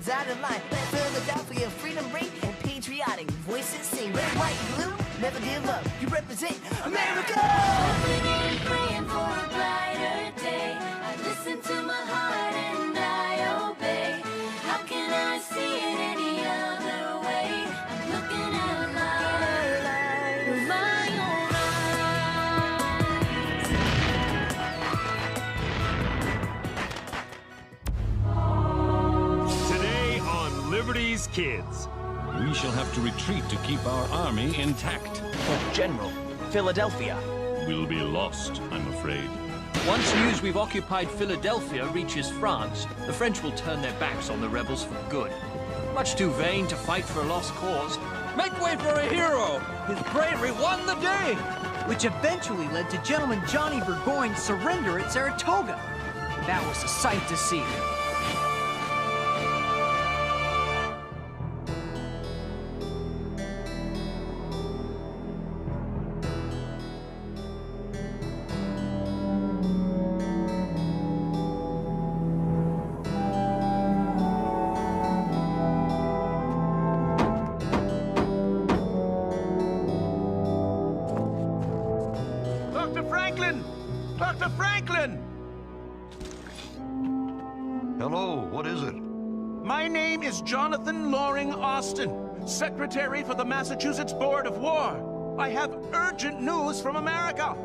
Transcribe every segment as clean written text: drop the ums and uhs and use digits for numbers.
dotted line. Let Philadelphia freedom ring and patriotic voices sing. Red, white, blue, never give up. You represent America. Hoping and praying for a brighter day. I listen to my heart and I obey. How can I see it any other way? I'm looking at life with my own eyes. Today on Liberty's Kids. We shall have to retreat to keep our army intact. But General, Philadelphia. We'll be lost, I'm afraid. Once news we've occupied Philadelphia reaches France, the French will turn their backs on the rebels for good. Much too vain to fight for a lost cause. Make way for a hero! His bravery won the day! Which eventually led to Gentleman Johnny Burgoyne's surrender at Saratoga. That was a sight to see. Dr. Franklin! Hello, what is it? My name is Jonathan Loring Austin, Secretary for the Massachusetts Board of War. I have urgent news from America.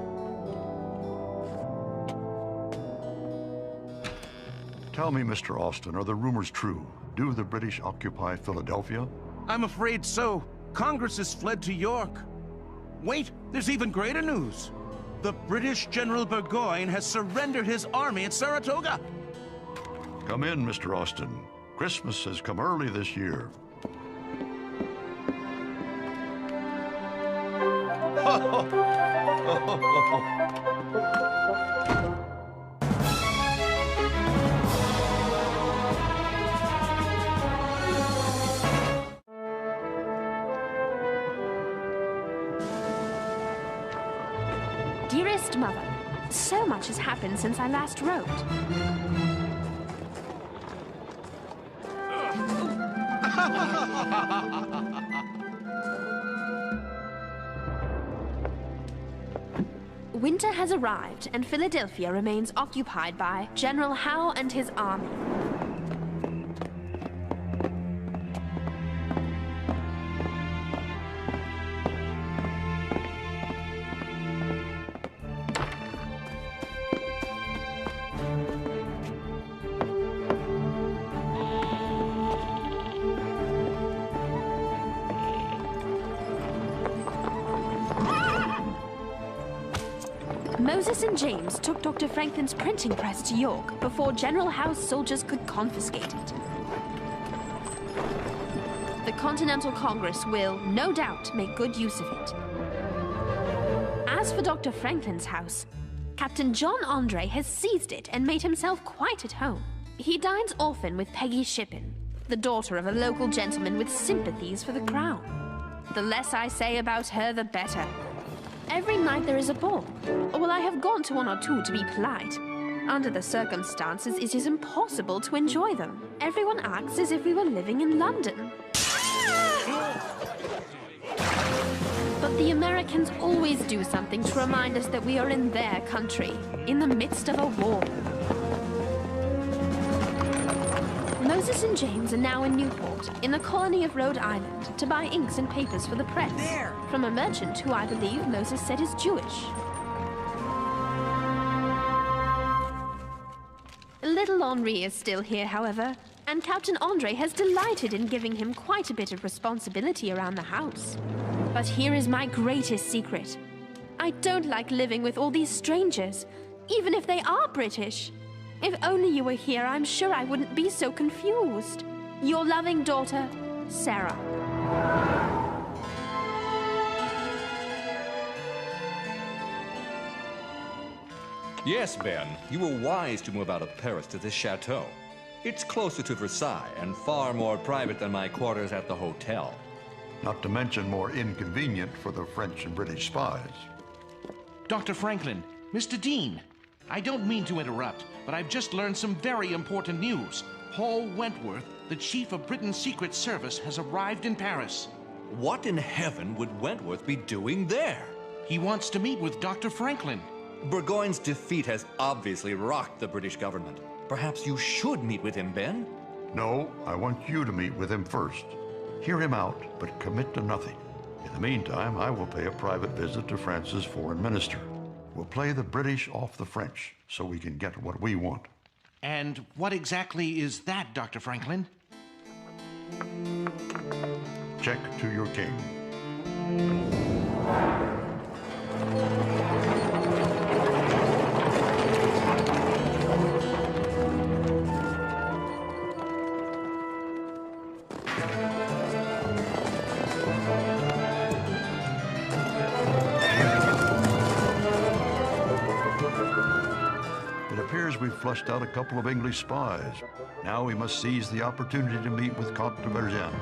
Tell me, Mr. Austin, are the rumors true? Do the British occupy Philadelphia? I'm afraid so. Congress has fled to York. Wait, there's even greater news. The British General Burgoyne has surrendered his army at Saratoga. Come in, Mr. Austin. Christmas has come early this year. Dearest Mother, so much has happened since I last wrote. Winter has arrived, and Philadelphia remains occupied by General Howe and his army. Moses and James took Dr. Franklin's printing press to York before General Howe's soldiers could confiscate it. The Continental Congress will, no doubt, make good use of it. As for Dr. Franklin's house, Captain John Andre has seized it and made himself quite at home. He dines often with Peggy Shippen, the daughter of a local gentleman with sympathies for the crown. The less I say about her, the better. Every night there is a ball. Well, I have gone to one or two to be polite. Under the circumstances, it is impossible to enjoy them. Everyone acts as if we were living in London. But the Americans always do something to remind us that we are in their country, in the midst of a war. Moses and James are now in Newport, in the colony of Rhode Island, to buy inks and papers for the press. There! From a merchant who I believe Moses said is Jewish. Little Henri is still here, however, and Captain Andre has delighted in giving him quite a bit of responsibility around the house. But here is my greatest secret. I don't like living with all these strangers, even if they are British. If only you were here, I'm sure I wouldn't be so confused. Your loving daughter, Sarah. Yes, Ben, you were wise to move out of Paris to this chateau. It's closer to Versailles and far more private than my quarters at the hotel. Not to mention more inconvenient for the French and British spies. Dr. Franklin, Mr. Dean, I don't mean to interrupt, but I've just learned some very important news. Paul Wentworth, The chief of Britain's Secret Service has arrived in Paris. What in heaven would Wentworth be doing there? He wants to meet with Dr. Franklin. Burgoyne's defeat has obviously rocked the British government. Perhaps you should meet with him, Ben? No, I want you to meet with him first. Hear him out, but commit to nothing. In the meantime, I will pay a private visit to France's foreign minister. We'll play the British off the French so we can get what we want. And what exactly is that, Dr. Franklin? Check to your king. It appears we've flushed out a couple of English spies. Now we must seize the opportunity to meet with Comte de Vergennes.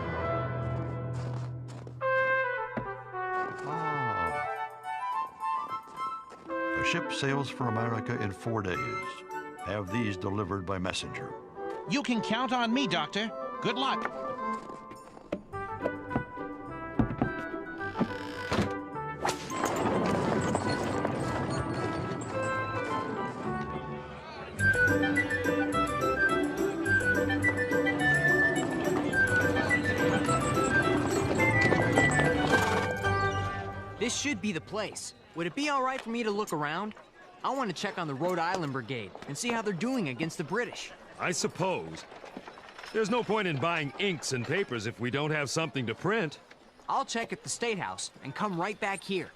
A ship sails for America in 4 days. Have these delivered by messenger. You can count on me, Doctor. Good luck. This should be the place. Would it be all right for me to look around? I want to check on the Rhode Island Brigade and see how they're doing against the British. I suppose. There's no point in buying inks and papers if we don't have something to print. I'll check at the State House and come right back here.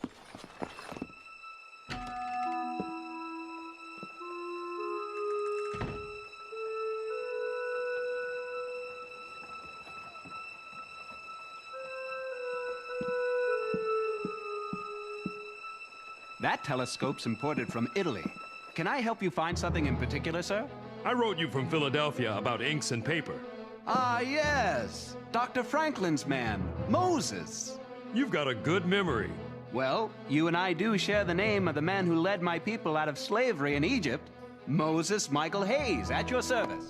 That telescope's imported from Italy. Can I help you find something in particular, sir? I wrote you from Philadelphia about inks and paper. Ah, yes. Dr. Franklin's man, Moses. You've got a good memory. Well, you and I do share the name of the man who led my people out of slavery in Egypt, Moses Michael Hayes, at your service.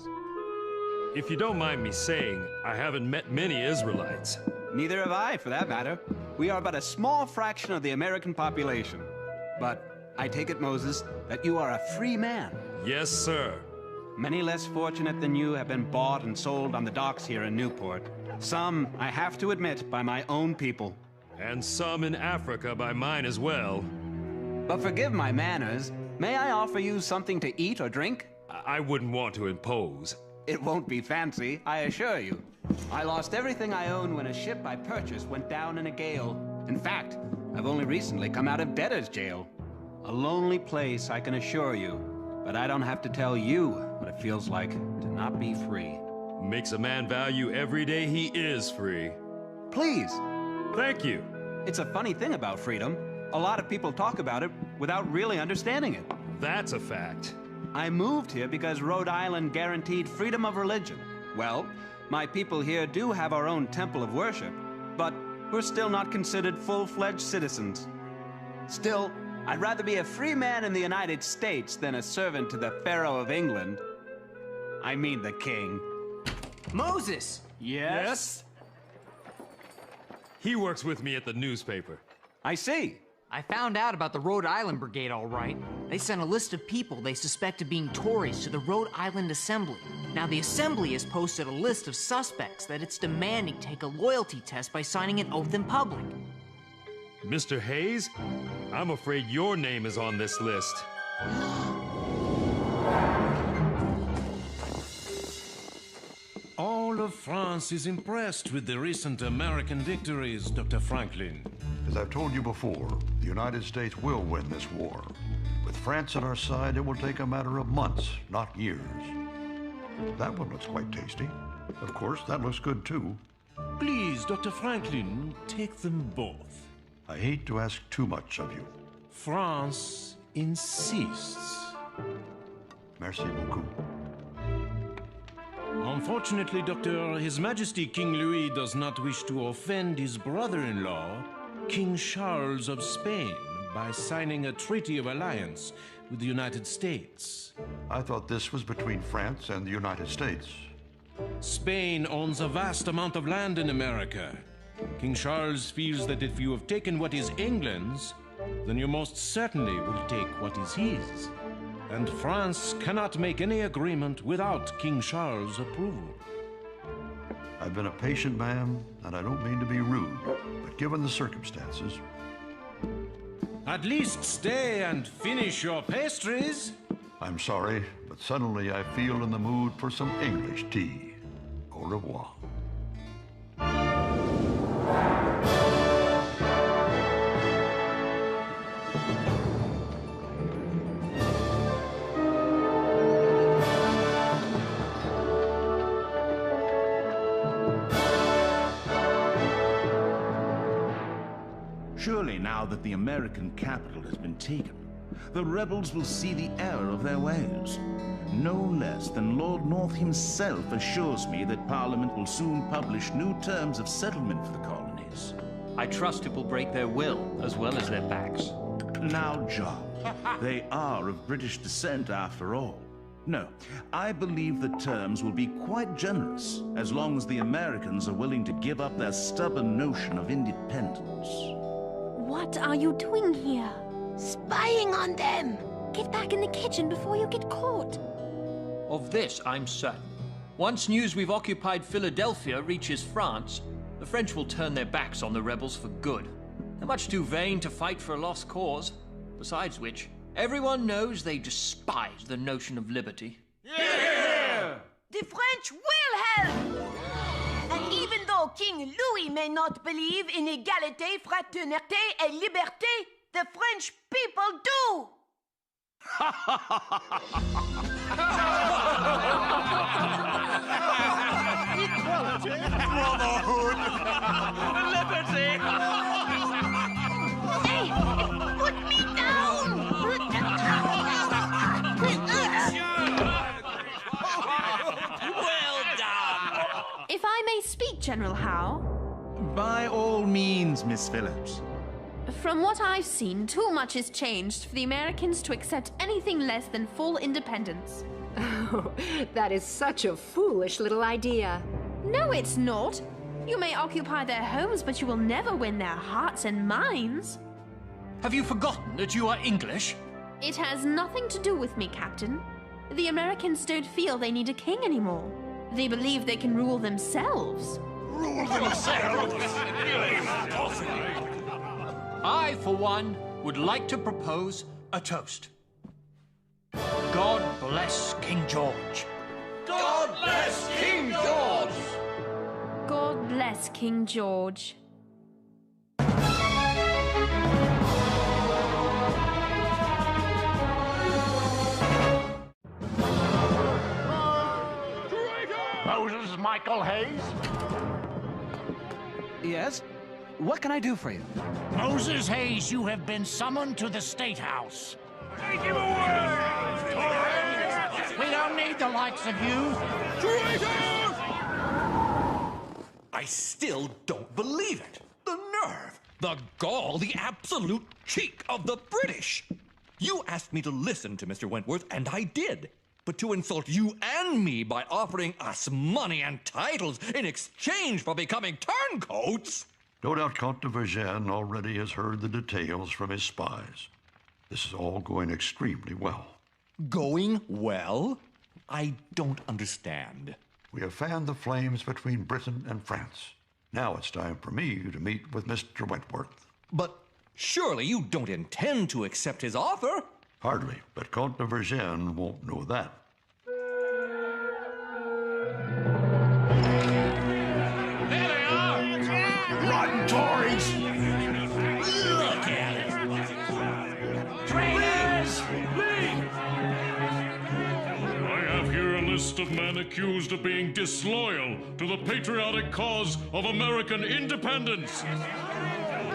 If you don't mind me saying, I haven't met many Israelites. Neither have I, for that matter. We are but a small fraction of the American population. But I take it, Moses, that you are a free man. Yes, sir. Many less fortunate than you have been bought and sold on the docks here in Newport. Some, I have to admit, by my own people. And some in Africa by mine as well. But forgive my manners. May I offer you something to eat or drink? I wouldn't want to impose. It won't be fancy, I assure you. I lost everything I own when a ship I purchased went down in a gale. In fact, I've only recently come out of debtor's jail. A lonely place, I can assure you. But I don't have to tell you what it feels like to not be free. Makes a man value every day he is free. Please. Thank you. It's a funny thing about freedom. A lot of people talk about it without really understanding it. That's a fact. I moved here because Rhode Island guaranteed freedom of religion. Well, my people here do have our own temple of worship, but we're still not considered full-fledged citizens. Still, I'd rather be a free man in the United States than a servant to the Pharaoh of England. I mean the king. Moses! Yes? He works with me at the newspaper. I see. I found out about the Rhode Island Brigade, all right. They sent a list of people they suspect of being Tories to the Rhode Island Assembly. Now, the Assembly has posted a list of suspects that it's demanding take a loyalty test by signing an oath in public. Mr. Hayes, I'm afraid your name is on this list. All of France is impressed with the recent American victories, Dr. Franklin. As I've told you before, the United States will win this war. With France at our side, it will take a matter of months, not years. That one looks quite tasty. Of course, that looks good too. Please, Dr. Franklin, take them both. I hate to ask too much of you. France insists. Merci beaucoup. Unfortunately, Doctor, His Majesty King Louis does not wish to offend his brother-in-law, King Charles of Spain, by signing a treaty of alliance with the United States. I thought this was between France and the United States. Spain owns a vast amount of land in America. King Charles feels that if you have taken what is England's, then you most certainly will take what is his. And France cannot make any agreement without King Charles' approval. I've been a patient man, and I don't mean to be rude, but given the circumstances... At least stay and finish your pastries. I'm sorry, but suddenly I feel in the mood for some English tea. Au revoir. Surely now that the American capital has been taken, the rebels will see the error of their ways. No less than Lord North himself assures me that Parliament will soon publish new terms of settlement for the colonies. I trust it will break their will, as well as their backs. Now, John, they are of British descent after all. No, I believe the terms will be quite generous, as long as the Americans are willing to give up their stubborn notion of independence. What are you doing here? Spying on them! Get back in the kitchen before you get caught. Of this, I'm certain. Once news we've occupied Philadelphia reaches France, the French will turn their backs on the rebels for good. They're much too vain to fight for a lost cause. Besides which, everyone knows they despise the notion of liberty. Yeah! The French will help! And even though King Louis may not believe in égalité, fraternité, et liberté, the French people do! Equality, brotherhood, liberty! Hey! Put me down! Well done! If I may speak, General Howe. By all means, Miss Phillips. From what I've seen, too much has changed for the Americans to accept anything less than full independence. Oh, that is such a foolish little idea. No, it's not. You may occupy their homes, but you will never win their hearts and minds. Have you forgotten that you are English? It has nothing to do with me, Captain. The Americans don't feel they need a king anymore. They believe they can rule themselves. Rule themselves? I, for one, would like to propose a toast. God bless King George. God bless King George! God bless King George. Moses Michael Hayes? Yes? What can I do for you? Moses Hayes, you have been summoned to the State House. Take him away! We don't need the likes of you. Traitor! I still don't believe it. The nerve, the gall, the absolute cheek of the British. You asked me to listen to Mr. Wentworth, and I did. But to insult you and me by offering us money and titles in exchange for becoming turncoats? No doubt Count de Vergennes already has heard the details from his spies. This is all going extremely well. Going well? I don't understand. We have fanned the flames between Britain and France. Now it's time for me to meet with Mr. Wentworth. But surely you don't intend to accept his offer? Hardly, but Count de Vergennes won't know that. There they are! Rotten Tories! Look at it! Traitors! I have here a list of men accused of being disloyal to the patriotic cause of American independence.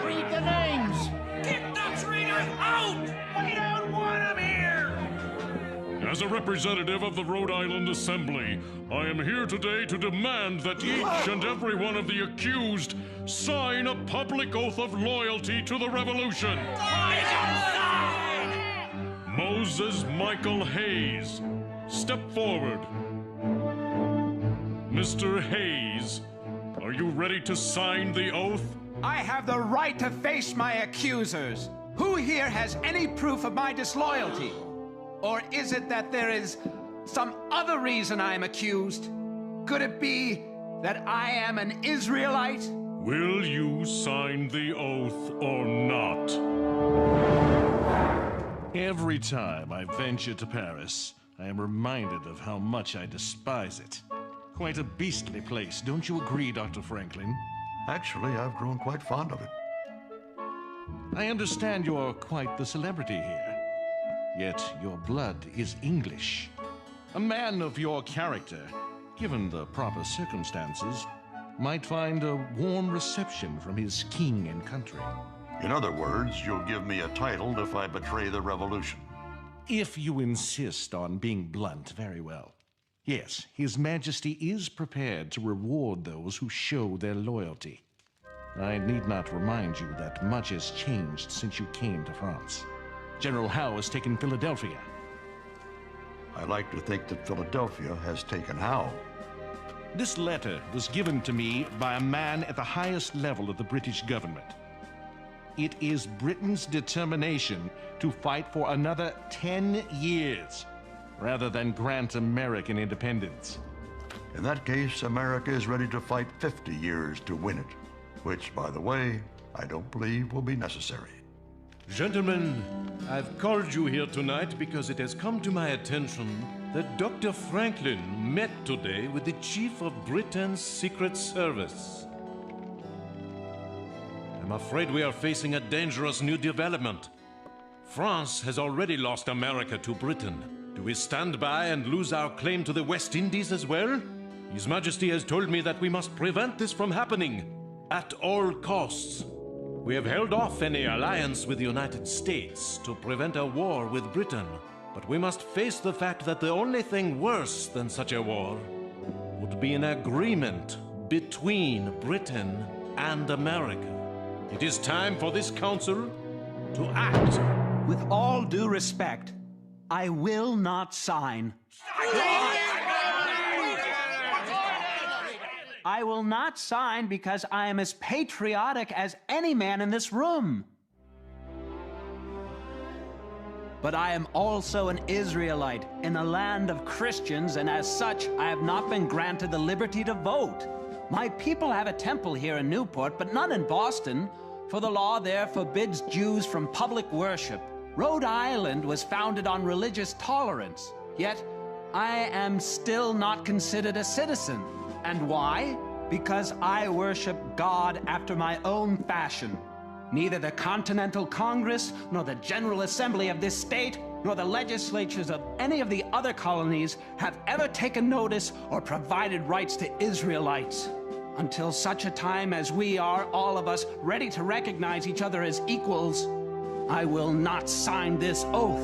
Read the names. Get the traitors out! We don't want them here! As a representative of the Rhode Island Assembly, I am here today to demand that each and every one of the accused sign a public oath of loyalty to the revolution. Moses Michael Hayes, step forward. Mr. Hayes, are you ready to sign the oath? I have the right to face my accusers. Who here has any proof of my disloyalty? Or is it that there is some other reason I am accused? Could it be that I am an Israelite? Will you sign the oath or not? Every time I venture to Paris, I am reminded of how much I despise it. Quite a beastly place, don't you agree, Dr. Franklin? Actually, I've grown quite fond of it. I understand you're quite the celebrity here. Yet your blood is English. A man of your character, given the proper circumstances, might find a warm reception from his king and country. In other words, you'll give me a title if I betray the revolution. If you insist on being blunt, very well. Yes, His Majesty is prepared to reward those who show their loyalty. I need not remind you that much has changed since you came to France. General Howe has taken Philadelphia. I like to think that Philadelphia has taken Howe. This letter was given to me by a man at the highest level of the British government. It is Britain's determination to fight for another 10 years, rather than grant American independence. In that case, America is ready to fight 50 years to win it, which, by the way, I don't believe will be necessary. Gentlemen, I've called you here tonight because it has come to my attention that Dr. Franklin met today with the Chief of Britain's Secret Service. I'm afraid we are facing a dangerous new development. France has already lost America to Britain. Do we stand by and lose our claim to the West Indies as well? His Majesty has told me that we must prevent this from happening at all costs. We have held off any alliance with the United States to prevent a war with Britain, but we must face the fact that the only thing worse than such a war would be an agreement between Britain and America. It is time for this council to act. With all due respect, I will not sign. I will not sign because I am as patriotic as any man in this room. But I am also an Israelite in a land of Christians, and as such, I have not been granted the liberty to vote. My people have a temple here in Newport, but none in Boston, for the law there forbids Jews from public worship. Rhode Island was founded on religious tolerance, yet I am still not considered a citizen. And why? Because I worship God after my own fashion. Neither the Continental Congress, nor the General Assembly of this state, nor the legislatures of any of the other colonies have ever taken notice or provided rights to Israelites. Until such a time as we are, all of us, ready to recognize each other as equals, I will not sign this oath.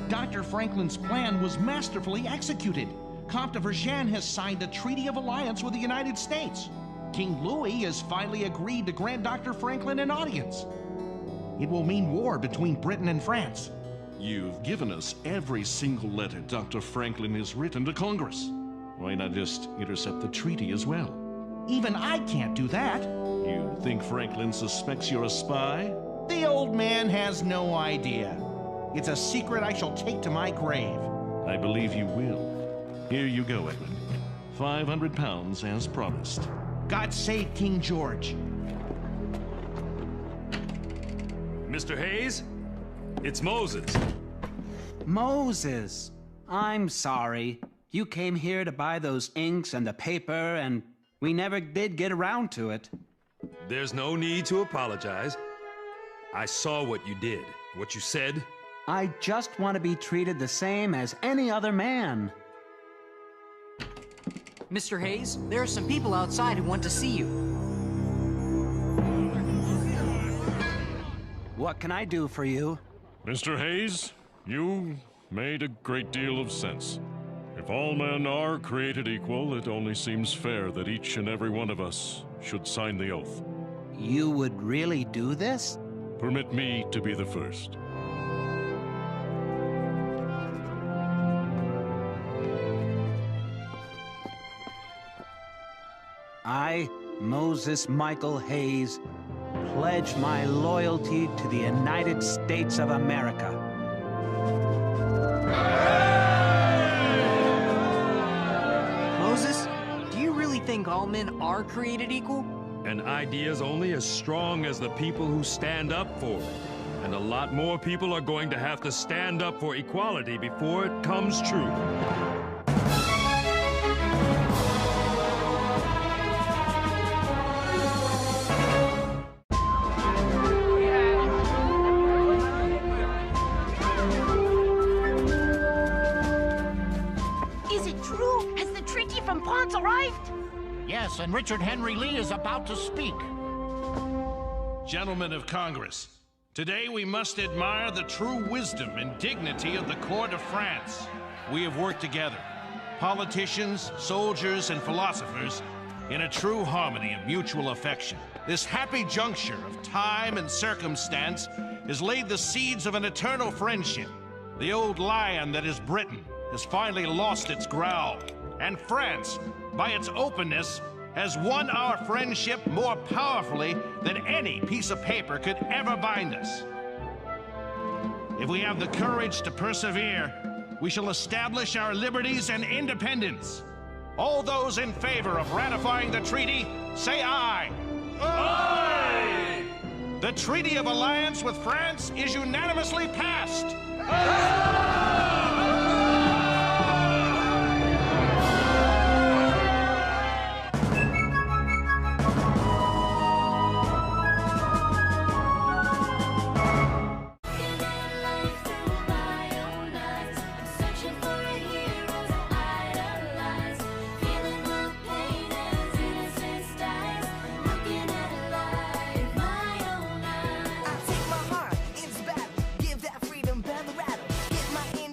Dr. Franklin's plan was masterfully executed. Comte de Vergennes has signed a treaty of alliance with the United States. King Louis has finally agreed to grant Dr. Franklin an audience. It will mean war between Britain and France. You've given us every single letter Dr. Franklin has written to Congress. Why not just intercept the treaty as well? Even I can't do that. You think Franklin suspects you're a spy? The old man has no idea. It's a secret I shall take to my grave. I believe you will. Here you go, Edwin. 500 pounds as promised. God save King George. Mr. Hayes, it's Moses. Moses, I'm sorry. You came here to buy those inks and the paper, and we never did get around to it. There's no need to apologize. I saw what you did, what you said. I just want to be treated the same as any other man. Mr. Hayes, there are some people outside who want to see you. What can I do for you? Mr. Hayes, you made a great deal of sense. If all men are created equal, it only seems fair that each and every one of us should sign the oath. You would really do this? Permit me to be the first. I, Moses Michael Hayes, pledge my loyalty to the United States of America. Moses, do you really think all men are created equal? An idea's only as strong as the people who stand up for it. And a lot more people are going to have to stand up for equality before it comes true. Is it true? Has the treaty from France arrived? Yes, and Richard Henry Lee is about to speak. Gentlemen of Congress, today we must admire the true wisdom and dignity of the court of France. We have worked together, politicians, soldiers, and philosophers, in a true harmony of mutual affection. This happy juncture of time and circumstance has laid the seeds of an eternal friendship. The old lion that is Britain has finally lost its growl, and France, by its openness, has won our friendship more powerfully than any piece of paper could ever bind us. If we have the courage to persevere, we shall establish our liberties and independence. All those in favor of ratifying the treaty, say aye. Aye! The Treaty of Alliance with France is unanimously passed. Aye!